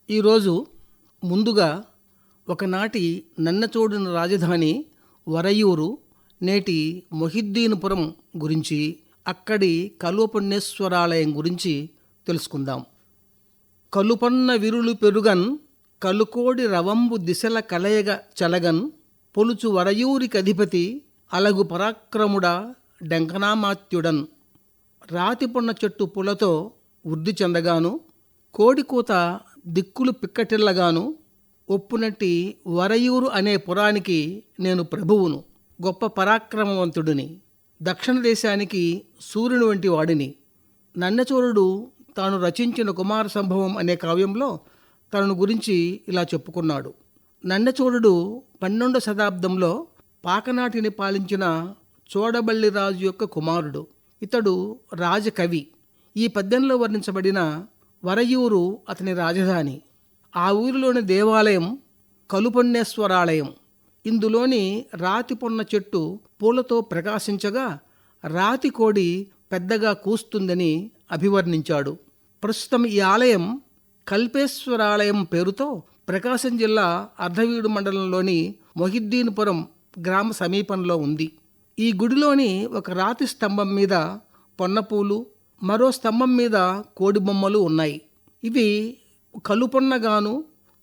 ఈరోజు ముందుగా ఒకనాటి నన్నచోడుని రాజధాని వరయూరు, నేటి మొహిద్దీనుపురం గురించి, అక్కడి కలువపుణ్యేశ్వరాలయం గురించి తెలుసుకుందాం. కలుపన్న విరులు పెరుగన్, కలుకోడి రవంబు దిశల కలయగ చలగన్, పొలుచు వరయూరికధిపతి అలగు పరాక్రముడా డెంకనామాత్యుడన్. రాతిపొన్న చెట్టు పులతో వృద్ధి చెందగాను, కోడికూత దిక్కులు పిక్కటిల్లగాను, ఒప్పునట్టి వరయూరు అనే పురానికి నేను ప్రభువును, గొప్ప పరాక్రమవంతుడిని, దక్షిణ దేశానికి సూర్యుని వంటి వాడిని. నన్నచోరుడు తాను రచించిన కుమార సంభవం అనే కావ్యంలో తనను గురించి ఇలా చెప్పుకున్నాడు. నన్నచోరుడు 12వ శతాబ్దంలో పాకనాటిని పాలించిన చోడబల్లి రాజు యొక్క కుమారుడు. ఇతడు రాజకవి. ఈ పద్యంలో వర్ణించబడిన వరయూరు అతని రాజధాని. ఆ ఊరిలోని దేవాలయం కలుపొన్నేశ్వరాలయం. ఇందులోని రాతి పొన్న చెట్టు పూలతో ప్రకాశించగా రాతి కోడి పెద్దగా కూస్తుందని అభివర్ణించాడు. ప్రస్తుతం ఈ ఆలయం కల్పేశ్వరాలయం పేరుతో ప్రకాశం జిల్లా అర్ధవీడు మండలంలోని మొహిద్దీనుపురం గ్రామ సమీపంలో ఉంది. ఈ గుడిలోని ఒక రాతి స్తంభం మీద పొన్నపూలు, మరో స్తంభం మీద కోడి బొమ్మలు ఉన్నాయి. ఇవి కలుపొన్నగాను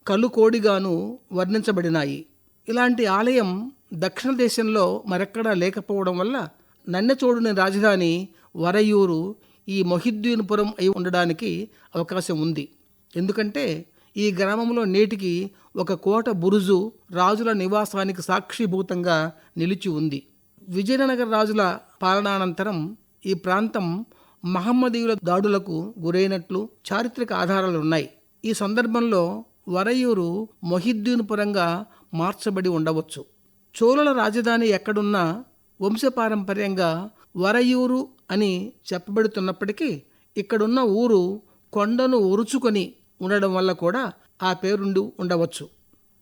కలుకోడిగాను వర్ణించబడినాయి. ఇలాంటి ఆలయం దక్షిణ దేశంలో మరెక్కడా లేకపోవడం వల్ల నన్నచోడుని రాజధాని వరయూరు ఈ మొహిద్దీనుపురం అయి ఉండడానికి అవకాశం ఉంది. ఎందుకంటే ఈ గ్రామంలో నేటికి ఒక కోట బురుజు రాజుల నివాసానికి సాక్షిభూతంగా నిలిచి ఉంది. విజయనగర రాజుల పాలనానంతరం ఈ ప్రాంతం మహమ్మదీయుల దాడులకు గురైనట్లు చారిత్రక ఆధారాలున్నాయి. ఈ సందర్భంలో వరయూరు మొహిద్దీనుపురంగా మార్చబడి ఉండవచ్చు. చోళుల రాజధాని ఎక్కడున్నా వంశపారంపర్యంగా వరయూరు అని చెప్పబడుతున్నప్పటికీ ఇక్కడున్న ఊరు కొండను ఒరుచుకొని ఉండడం వల్ల కూడా ఆ పేరుండి ఉండవచ్చు.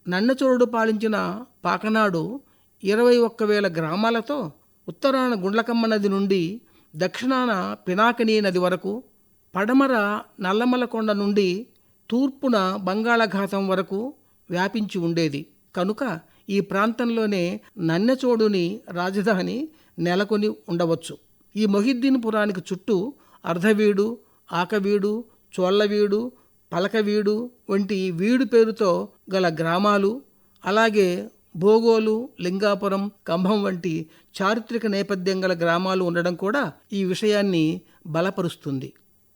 నన్నచోరుడు పాలించిన పాకనాడు 21,000 గ్రామాలతో ఉత్తరాన గుండ్లకమ్మ నది నుండి దక్షిణాన పినాకినీ నది వరకు, పడమర నల్లమలకొండ నుండి తూర్పున బంగాళాఖాతం వరకు వ్యాపించి ఉండేది. కనుక ఈ ప్రాంతంలోనే నన్నచోడుని రాజధాని నెలకొని ఉండవచ్చు. ఈ మొహిద్దీనుపురానికి చుట్టూ అర్ధవీడు, ఆకవీడు, చోళ్ళవీడు, పలకవీడు వంటి వీడు పేరుతో గల గ్రామాలు, అలాగే భోగోలు, లింగాపురం, కంభం వంటి చారిత్రక నేపథ్యం గల గ్రామాలు ఉండడం కూడా ఈ విషయాన్ని బలపరుస్తుంది.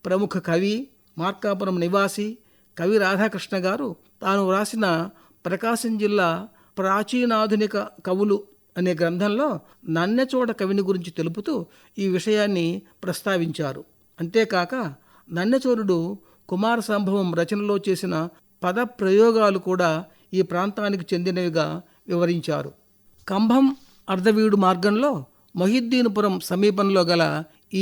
ప్రముఖ కవి, మార్కాపురం నివాసి కవి రాధాకృష్ణ గారు తాను వ్రాసిన ప్రకాశం జిల్లా ప్రాచీనాధునిక కవులు అనే గ్రంథంలో నన్నచోడ కవిని గురించి తెలుపుతూ ఈ విషయాన్ని ప్రస్తావించారు. అంతేకాక నన్నచోరుడు కుమార సంభవం రచనలో చేసిన పద ప్రయోగాలు కూడా ఈ ప్రాంతానికి చెందినవిగా వివరించారు. కంభం అర్ధవీడు మార్గంలో మొహిద్దీనుపురం సమీపంలో గల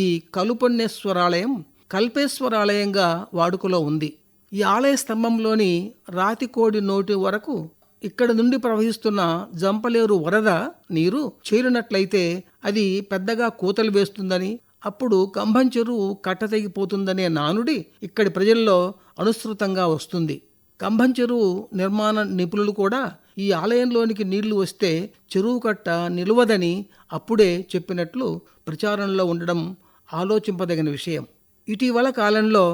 ఈ కలుపొన్నేశ్వరాలయం కల్పేశ్వరాలయంగా వాడుకలో ఉంది. ఈ ఆలయ స్తంభంలోని రాతి కోడి నోటి వరకు ఇక్కడ నుండి ప్రవహిస్తున్న జంపలేరు వరద నీరు చేరినట్లయితే అది పెద్దగా కూతలు వేస్తుందని, అప్పుడు కంభం చెరువు కట్టతెగిపోతుందనే నానుడి ఇక్కడి ప్రజల్లో అనుసృతంగా వస్తుంది. కంభం చెరువు నిర్మాణ నిపుణులు కూడా ఈ ఆలయంలోనికి నీళ్లు వస్తే చెరువు కట్ట నిలవదని అప్పుడే చెప్పినట్లు ప్రచారంలో ఉండడం ఆలోచింపదగిన విషయం. ఇటీవల కాలంలో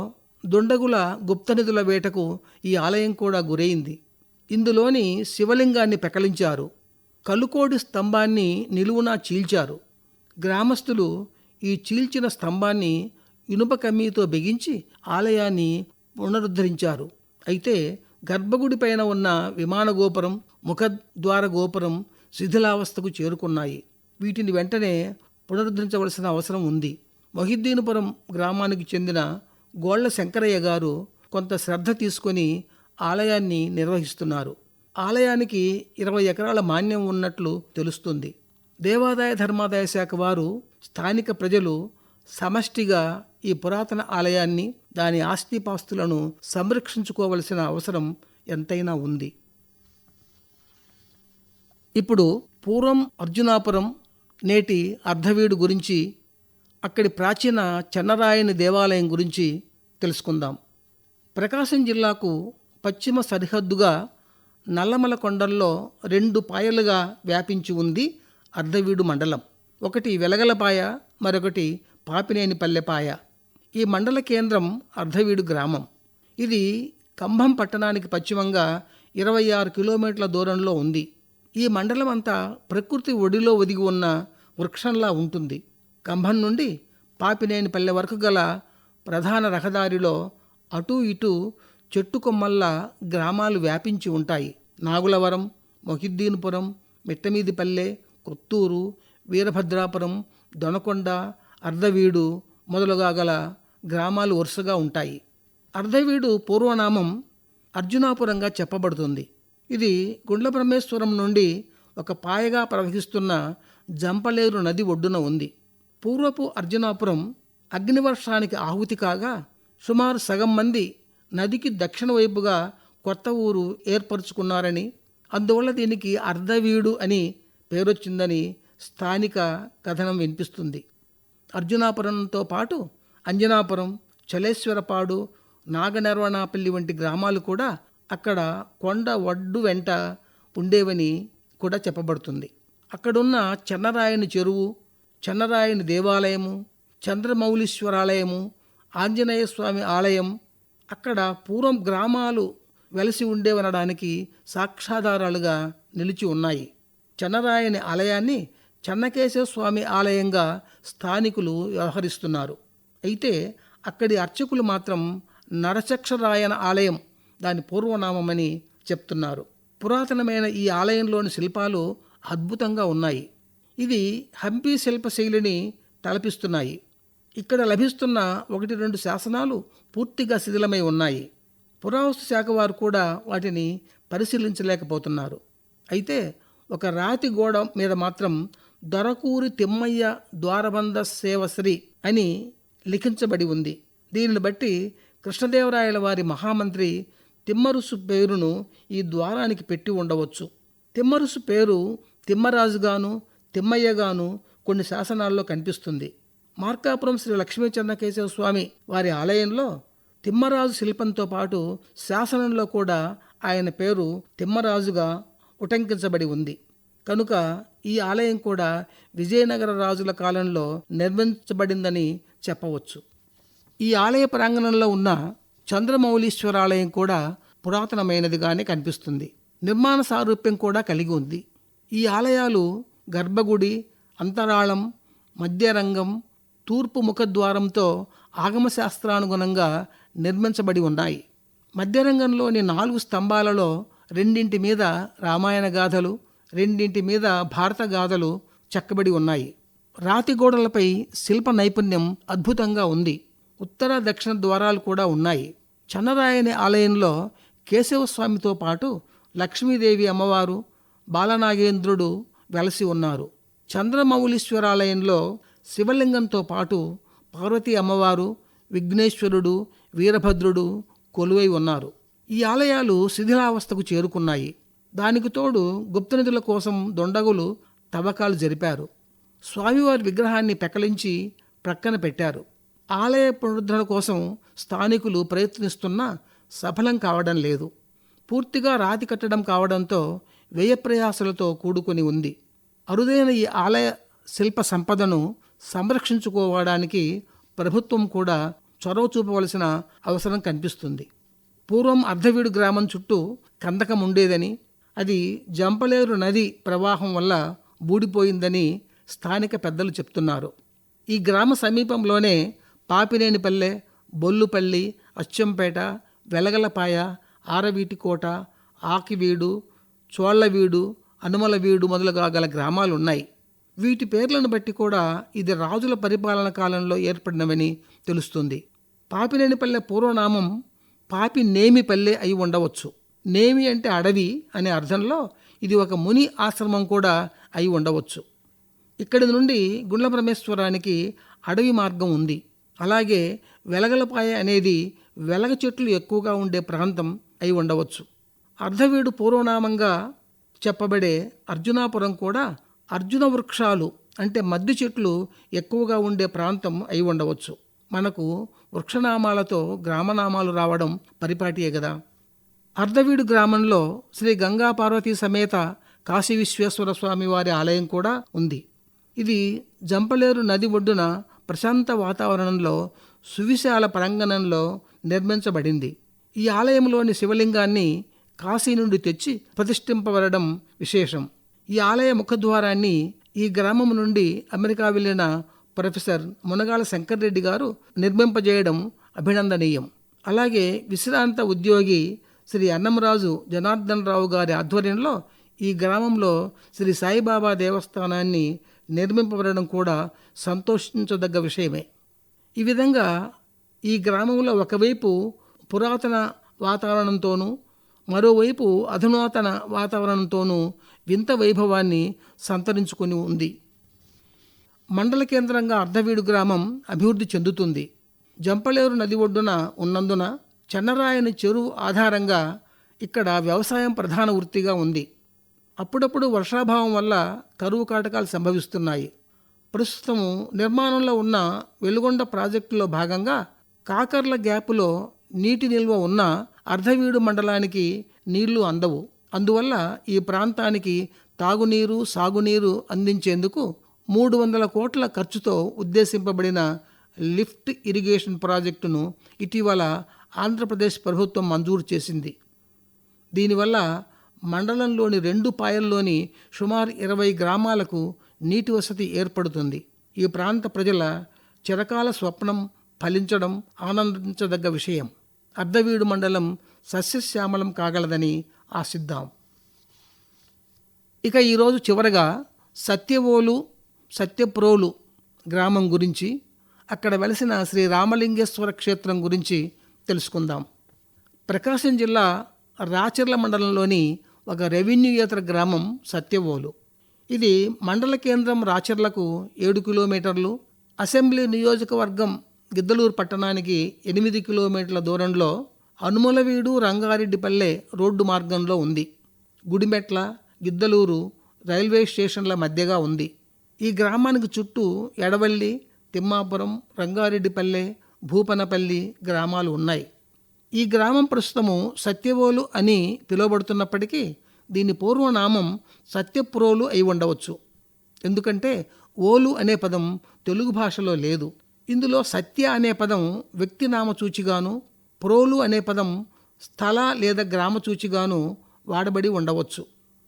దుండగుల గుప్తనిధుల వేటకు ఈ ఆలయం కూడా గురైంది. ఇందులోని శివలింగాన్ని పెకలించారు. కలుకోడి స్తంభాన్ని నిలువునా చీల్చారు. గ్రామస్తులు ఈ చీల్చిన స్తంభాన్ని ఇనుప కమ్మీతో బిగించి ఆలయాన్ని పునరుద్ధరించారు. అయితే గర్భగుడి పైన ఉన్న విమాన గోపురం, ముఖద్వార గోపురం శిథిలావస్థకు చేరుకున్నాయి. వీటిని వెంటనే పునరుద్ధరించవలసిన అవసరం ఉంది. మొహిద్దీనుపురం గ్రామానికి చెందిన గోళ్ల శంకరయ్య గారు కొంత శ్రద్ధ తీసుకొని ఆలయాన్ని నిర్వహిస్తున్నారు. ఆలయానికి 20 ఎకరాల మాన్యం ఉన్నట్లు తెలుస్తుంది. దేవాదాయ ధర్మాదాయ శాఖ వారు, స్థానిక ప్రజలు సమష్టిగా ఈ పురాతన ఆలయాన్ని, దాని ఆస్తిపాస్తులను సంరక్షించుకోవలసిన అవసరం ఎంతైనా ఉంది. ఇప్పుడు పూర్వం అర్జునాపురం, నేటి అర్ధవీడు గురించి, అక్కడి ప్రాచీన చెన్నరాయని దేవాలయం గురించి తెలుసుకుందాం. ప్రకాశం జిల్లాకు పశ్చిమ సరిహద్దుగా నల్లమల కొండల్లో 2 పాయలుగా వ్యాపించి ఉంది అర్ధవీడు మండలం. ఒకటి వెలగలపాయ, మరొకటి పాపినేనిపల్లెపాయ. ఈ మండల కేంద్రం అర్ధవీడు గ్రామం. ఇది కంభం పట్టణానికి పశ్చిమంగా 26 కిలోమీటర్ల దూరంలో ఉంది. ఈ మండలం అంతా ప్రకృతి ఒడిలో ఒదిగి ఉన్న వృక్షంలా ఉంటుంది. కంభం నుండి పాపినేనిపల్లె వరకు గల ప్రధాన రహదారిలో అటూ ఇటూ చెట్టు కొమ్మల్లా గ్రామాలు వ్యాపించి ఉంటాయి. నాగులవరం, మొహిద్దీన్పురం, మిట్టమీదిపల్లె, కొత్తూరు, వీరభద్రాపురం, దొనకొండ, అర్ధవీడు మొదలుగా గల గ్రామాలు వరుసగా ఉంటాయి. అర్ధవీడు పూర్వనామం అర్జునాపురంగా చెప్పబడుతుంది. ఇది గుండ్లబ్రహ్మేశ్వరం నుండి ఒక పాయగా ప్రవహిస్తున్న జంపలేరు నది ఒడ్డున ఉంది. పూర్వపు అర్జునాపురం అగ్నివర్షానికి ఆహుతి కాగా సుమారు సగం మంది నదికి దక్షిణ వైపుగా కొత్త ఊరు ఏర్పరచుకున్నారని, అందువల్ల దీనికి అర్ధవీడు అని పేరొచ్చిందని స్థానిక కథనం వినిపిస్తుంది. అర్జునాపురంతో పాటు అంజనాపురం, చలేశ్వరపాడు, నాగనర్వణాపల్లి వంటి గ్రామాలు కూడా అక్కడ కొండ ఒడ్డు వెంట ఉండేవని కూడా చెప్పబడుతుంది. అక్కడున్న చెన్నరాయని చెరువు, చెన్నరాయని దేవాలయము, చంద్రమౌళీశ్వరాలయము, ఆంజనేయ స్వామి ఆలయం అక్కడ పూర్వం గ్రామాలు వెలసి ఉండేవనడానికి సాక్ష్యాధారాలుగా నిలిచి ఉన్నాయి. చెన్నరాయని ఆలయాన్ని చెన్నకేశవ స్వామి ఆలయంగా స్థానికులు వ్యవహరిస్తున్నారు. అయితే అక్కడి అర్చకులు మాత్రం నరచక్షరాయన ఆలయం దాని పూర్వనామమని చెప్తున్నారు. పురాతనమైన ఈ ఆలయంలోని శిల్పాలు అద్భుతంగా ఉన్నాయి. ఇది హంపి శిల్పశైలిని తలపిస్తున్నాయి. ఇక్కడ లభిస్తున్న 1-2 శాసనాలు పూర్తిగా శిథిలమై ఉన్నాయి. పురావస్తు శాఖ వారు కూడా వాటిని పరిశీలించలేకపోతున్నారు. అయితే ఒక రాతి గోడ మీద మాత్రం దొరకూరి తిమ్మయ్య ద్వారబంధ సేవశ్రీ అని లిఖించబడి ఉంది. దీనిని బట్టి కృష్ణదేవరాయల వారి మహామంత్రి తిమ్మరుసు పేరును ఈ ద్వారానికి పెట్టి ఉండవచ్చు. తిమ్మరుసు పేరు తిమ్మరాజుగాను, తిమ్మయ్యగాను కొన్ని శాసనాల్లో కనిపిస్తుంది. మార్కాపురం శ్రీ లక్ష్మీ చెన్నకేశవ స్వామి వారి ఆలయంలో తిమ్మరాజు శిల్పంతో పాటు శాసనంలో కూడా ఆయన పేరు తిమ్మరాజుగా ఉటంకించబడి ఉంది. కనుక ఈ ఆలయం కూడా విజయనగర రాజుల కాలంలో నిర్మించబడిందని చెప్పవచ్చు. ఈ ఆలయ ప్రాంగణంలో ఉన్న చంద్రమౌళీశ్వరాలయం కూడా పురాతనమైనదిగానే కనిపిస్తుంది. నిర్మాణ సారూప్యం కూడా కలిగి ఉంది. ఈ ఆలయాలు గర్భగుడి, అంతరాళం, మధ్యరంగం, తూర్పు ముఖద్వారంతో ఆగమశాస్త్రానుగుణంగా నిర్మించబడి ఉన్నాయి. మధ్యరంగంలోని 4 స్తంభాలలో 2 మీద రామాయణ గాథలు, 2 మీద భారత గాథలు చెక్కబడి ఉన్నాయి. రాతి గోడలపై శిల్ప నైపుణ్యం అద్భుతంగా ఉంది. ఉత్తర దక్షిణ ద్వారాలు కూడా ఉన్నాయి. చెన్నరాయని ఆలయంలో కేశవస్వామితో పాటు లక్ష్మీదేవి అమ్మవారు, బాలనాగేంద్రుడు వెలసి ఉన్నారు. చంద్రమౌళీశ్వరాలయంలో శివలింగంతో పాటు పార్వతీ అమ్మవారు, విఘ్నేశ్వరుడు, వీరభద్రుడు కొలువై ఉన్నారు. ఈ ఆలయాలు శిథిలావస్థకు చేరుకున్నాయి. దానికి తోడు గుప్తనిధుల కోసం దొండగులు తవ్వకాలు జరిపారు. స్వామివారి విగ్రహాన్ని పెకలించి ప్రక్కన పెట్టారు. ఆలయ పునరుద్ధరణ కోసం స్థానికులు ప్రయత్నిస్తున్నా సఫలం కావడం లేదు. పూర్తిగా రాతి కట్టడం కావడంతో వ్యయప్రయాసలతో కూడుకొని ఉంది. అరుదైన ఈ ఆలయ శిల్ప సంపదను సంరక్షించుకోవడానికి ప్రభుత్వం కూడా చొరవ చూపవలసిన అవసరం కనిపిస్తుంది. పూర్వం అర్ధవీడు గ్రామం చుట్టూ కందకం ఉండేదని, అది జంపలేరు నది ప్రవాహం వల్ల బూడిపోయిందని స్థానిక పెద్దలు చెప్తున్నారు. ఈ గ్రామ సమీపంలోనే పాపినేనిపల్లె, బొల్లుపల్లి, అచ్చంపేట, వెలగలపాయ, ఆరవీటికోట, ఆకివీడు, చోళ్లవీడు, అనుమలవీడు మొదలుగా గల గ్రామాలు ఉన్నాయి. వీటి పేర్లను బట్టి కూడా ఇది రాజుల పరిపాలన కాలంలో ఏర్పడినవని తెలుస్తుంది. పాపినేనిపల్లె పూర్వనామం పాపినేమిపల్లె అయి ఉండవచ్చు. నేమి అంటే అడవి అనే అర్థంలో ఇది ఒక ముని ఆశ్రమం కూడా అయి ఉండవచ్చు. ఇక్కడి నుండి గుండ్లబ్రహ్మేశ్వరానికి అడవి మార్గం ఉంది. అలాగే వెలగలపాయ అనేది వెలగ చెట్లు ఎక్కువగా ఉండే ప్రాంతం అయి ఉండవచ్చు. అర్ధవీడు పూర్వనామంగా చెప్పబడే అర్జునాపురం కూడా అర్జున వృక్షాలు అంటే మద్ది చెట్లు ఎక్కువగా ఉండే ప్రాంతం అయి ఉండవచ్చు. మనకు వృక్షనామాలతో గ్రామనామాలు రావడం పరిపాటియే కదా. అర్ధవీడు గ్రామంలో శ్రీ గంగా పార్వతీ సమేత కాశీ విశ్వేశ్వర స్వామి వారి ఆలయం కూడా ఉంది. ఇది జంపలేరు నది ఒడ్డున ప్రశాంత వాతావరణంలో సువిశాల ప్రాంగణంలో నిర్మించబడింది. ఈ ఆలయంలోని శివలింగాన్ని కాశీ నుండి తెచ్చి ప్రతిష్ఠింపబడడం విశేషం. ఈ ఆలయ ముఖద్వారాన్ని ఈ గ్రామం నుండి అమెరికా వెళ్లిన ప్రొఫెసర్ మునగాల శంకర్రెడ్డి గారు నిర్మింపజేయడం అభినందనీయం. అలాగే విశ్రాంత ఉద్యోగి శ్రీ అన్నంరాజు జనార్దన్ రావు గారి ఆధ్వర్యంలో ఈ గ్రామంలో శ్రీ సాయిబాబా దేవస్థానాన్ని నిర్మింపబడడం కూడా సంతోషించదగ్గ విషయమే. ఈ విధంగా ఈ గ్రామంలో ఒకవైపు పురాతన వాతావరణంతోనూ మరోవైపు అధునాతన వాతావరణంతోనూ వింత వైభవాన్ని సంతరించుకొని ఉంది. మండల కేంద్రంగా అర్ధవీడు గ్రామం అభివృద్ధి చెందుతుంది. జంపలేరు నది ఒడ్డున ఉన్నందున చెన్నరాయని చెరువు ఆధారంగా ఇక్కడ వ్యవసాయం ప్రధాన వృత్తిగా ఉంది. అప్పుడప్పుడు వర్షాభావం వల్ల కరువు కాటకాలు సంభవిస్తున్నాయి. ప్రస్తుతం నిర్మాణంలో ఉన్న వెలుగొండ ప్రాజెక్టులో భాగంగా కాకర్ల గ్యాపులో నీటి నిల్వ ఉన్న అర్ధవీడు మండలానికి నీళ్లు అందవు. అందువల్ల ఈ ప్రాంతానికి తాగునీరు, సాగునీరు అందించేందుకు 300 కోట్ల ఖర్చుతో ఉద్దేశింపబడిన లిఫ్ట్ ఇరిగేషన్ ప్రాజెక్టును ఇటీవల ఆంధ్రప్రదేశ్ ప్రభుత్వం మంజూరు చేసింది. దీనివల్ల మండలంలోని 2 పాయల్లోని సుమారు 20 గ్రామాలకు నీటి వసతి ఏర్పడుతుంది. ఈ ప్రాంత ప్రజల చిరకాల స్వప్నం ఫలించడం ఆనందించదగ్గ విషయం. అర్ధవీడు మండలం సస్యశ్యామలం కాగలదని ఆశిద్దాం. ఇక ఈరోజు చివరగా సత్యవోలు, సత్యప్రోలు గ్రామం గురించి, అక్కడ వెలసిన శ్రీ రామలింగేశ్వర క్షేత్రం గురించి తెలుసుకుందాం. ప్రకాశం జిల్లా రాచర్ల మండలంలోని ఒక రెవెన్యూయేతర గ్రామం సత్యవోలు. ఇది మండల కేంద్రం రాచర్లకు 7 కిలోమీటర్లు, అసెంబ్లీ నియోజకవర్గం గిద్దలూరు పట్టణానికి 8 కిలోమీటర్ల దూరంలో అనుమలవీడు రంగారెడ్డిపల్లె రోడ్డు మార్గంలో ఉంది. గుడిమెట్ల, గిద్దలూరు రైల్వే స్టేషన్ల మధ్యగా ఉంది. ఈ గ్రామానికి చుట్టూ ఎడవల్లి, తిమ్మాపురం, రంగారెడ్డిపల్లె, భూపనపల్లి గ్రామాలు ఉన్నాయి. ఈ గ్రామం ప్రస్తుతము సత్యవోలు అని పిలువబడుతున్నప్పటికీ దీని పూర్వనామం సత్యప్రోలు అయి ఉండవచ్చు. ఎందుకంటే ఓలు అనే పదం తెలుగు భాషలో లేదు. ఇందులో సత్య అనే పదం వ్యక్తినామచూచిగాను, ప్రోలు అనే పదం స్థల లేదా గ్రామచూచిగాను వాడబడి ఉండవచ్చు.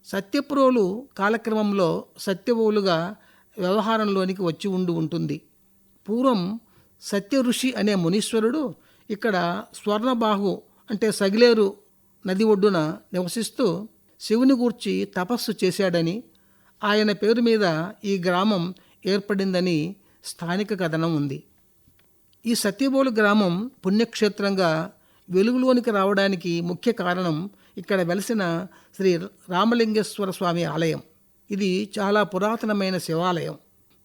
సత్యప్రోలు కాలక్రమంలో సత్యవోలుగా వ్యవహారంలోనికి వచ్చి ఉంటుంది. పూర్వం సత్య ఋషి అనే మునీశ్వరుడు ఇక్కడ స్వర్ణబాహు అంటే సగిలేరు నది ఒడ్డున నివసిస్తూ శివుని గూర్చి తపస్సు చేశాడని, ఆయన పేరు మీద ఈ గ్రామం ఏర్పడిందని స్థానిక కథనం ఉంది. ఈ సత్యవోలు గ్రామం పుణ్యక్షేత్రంగా వెలుగులోనికి రావడానికి ముఖ్య కారణం ఇక్కడ వెలసిన శ్రీ రామలింగేశ్వర స్వామి ఆలయం. ఇది చాలా పురాతనమైన శివాలయం.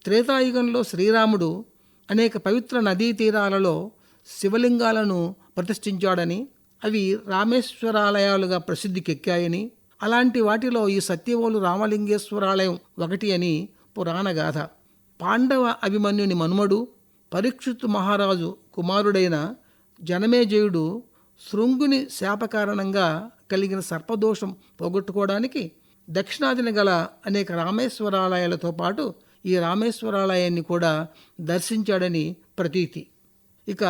త్రేతాయుగంలో శ్రీరాముడు అనేక పవిత్ర నదీ తీరాలలో శివలింగాలను ప్రతిష్ఠించాడని, అవి రామేశ్వరాలయాలుగా ప్రసిద్ధికెక్కాయని, అలాంటి వాటిలో ఈ సత్యవోలు రామలింగేశ్వరాలయం ఒకటి అని పురాణగాథ. పాండవ అభిమన్యుని మనుమడు పరీక్షిత్తు మహారాజు కుమారుడైన జనమేజయుడు శృంగుని శాప కారణంగా కలిగిన సర్పదోషం పోగొట్టుకోవడానికి దక్షిణాదిన గల అనేక రామేశ్వరాలయాలతో పాటు ఈ రామేశ్వరాలయాన్ని కూడా దర్శించాడని ప్రతీతి. ఇక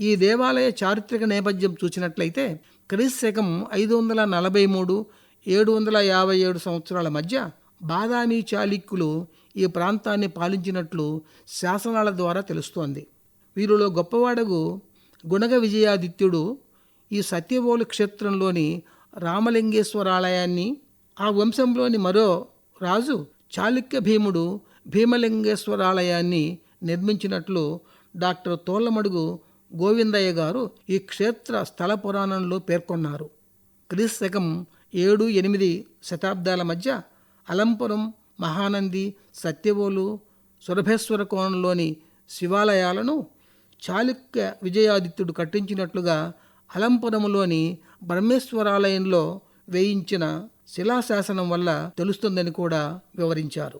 ఈ దేవాలయ చారిత్రక నేపథ్యం చూసినట్లయితే క్రీస్తశకం 543-757 సంవత్సరాల మధ్య బాదామి చాళుక్యులు ఈ ప్రాంతాన్ని పాలించినట్లు శాసనాల ద్వారా తెలుస్తోంది. వీరిలో గొప్పవాడగు గుణగ విజయాదిత్యుడు ఈ సత్యవోలు క్షేత్రంలోని రామలింగేశ్వరాలయాన్ని, ఆ వంశంలోని మరో రాజు చాళుక్య భీముడు భీమలింగేశ్వరాలయాన్ని నిర్మించినట్లు డాక్టర్ తోళ్లమడుగు గోవిందయ్య గారు ఈ క్షేత్ర స్థల పురాణంలో పేర్కొన్నారు. క్రీస్తశకం 7-8 శతాబ్దాల మధ్య అలంపురం, మహానంది, సత్యవోలు, సురభేశ్వర కోణంలోని శివాలయాలను చాళుక్య విజయాదిత్యుడు కట్టించినట్లుగా అలంపురంలోని బ్రహ్మేశ్వరాలయంలో వేయించిన శిలాశాసనం వల్ల తెలుస్తుందని కూడా వివరించారు.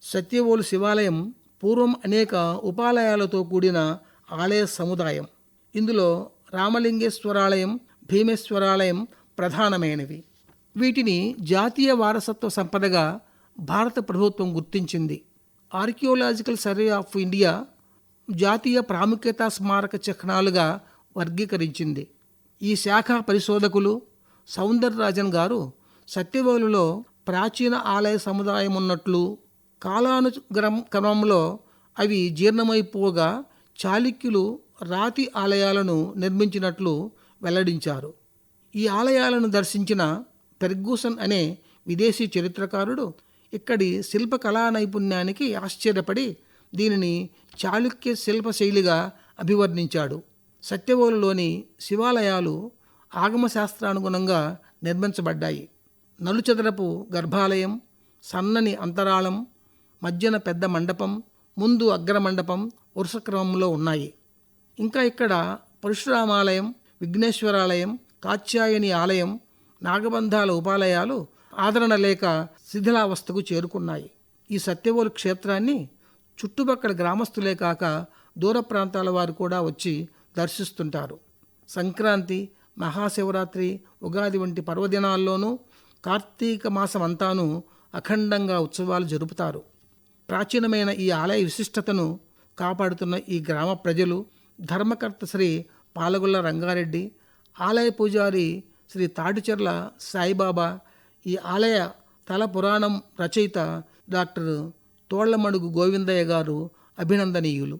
సత్యవోలు శివాలయం పూర్వం అనేక ఉపాలయాలతో కూడిన ఆలయ సముదాయం. ఇందులో రామలింగేశ్వరాలయం, భీమేశ్వరాలయం ప్రధానమైనవి. వీటిని జాతీయ వారసత్వ సంపదగా భారత ప్రభుత్వం గుర్తించింది. ఆర్కియోలాజికల్ సర్వే ఆఫ్ ఇండియా జాతీయ ప్రాముఖ్యత స్మారక చిహ్నాలుగా వర్గీకరించింది. ఈ శాఖ పరిశోధకులు సౌందరరాజన్ గారు సత్యవేలులో ప్రాచీన ఆలయ సముదాయం ఉన్నట్లు, క్రమంలో అవి జీర్ణమైపోగా చాళుక్యులు రాతి ఆలయాలను నిర్మించినట్లు వెల్లడించారు. ఈ ఆలయాలను దర్శించిన ఫెర్గూసన్ అనే విదేశీ చరిత్రకారుడు ఇక్కడి శిల్పకళా నైపుణ్యానికి ఆశ్చర్యపడి దీనిని చాళుక్య శిల్పశైలిగా అభివర్ణించాడు. సత్యవేలులోని శివాలయాలు ఆగమశాస్త్రానుగుణంగా నిర్మించబడ్డాయి. నలుచదరపు గర్భాలయం, సన్నని అంతరాళం, మధ్యన పెద్ద మండపం, ముందు అగ్రమండపం వరుసక్రమంలో ఉన్నాయి. ఇంకా ఇక్కడ పరశురామాలయం, విఘ్నేశ్వరాలయం, కాత్యాయని ఆలయం, నాగబంధాల ఉపాలయాలు ఆదరణ లేక శిథిలావస్థకు చేరుకున్నాయి. ఈ సత్యవేలు క్షేత్రాన్ని చుట్టుపక్కల గ్రామస్తులే కాక దూర ప్రాంతాల వారు కూడా వచ్చి దర్శిస్తుంటారు. సంక్రాంతి, మహాశివరాత్రి, ఉగాది వంటి పర్వదినాల్లోనూ కార్తీక మాసం అంతాను అఖండంగా ఉత్సవాలు జరుపుతారు. ప్రాచీనమైన ఈ ఆలయ విశిష్టతను కాపాడుతున్న ఈ గ్రామ ప్రజలు, ధర్మకర్త శ్రీ పాలగుల్ల రంగారెడ్డి, ఆలయ పూజారి శ్రీ తాటిచెర్ల సాయిబాబా, ఈ ఆలయ తల పురాణం రచయిత డాక్టర్ తోళ్లమడుగు గోవిందయ్య గారు అభినందనీయులు.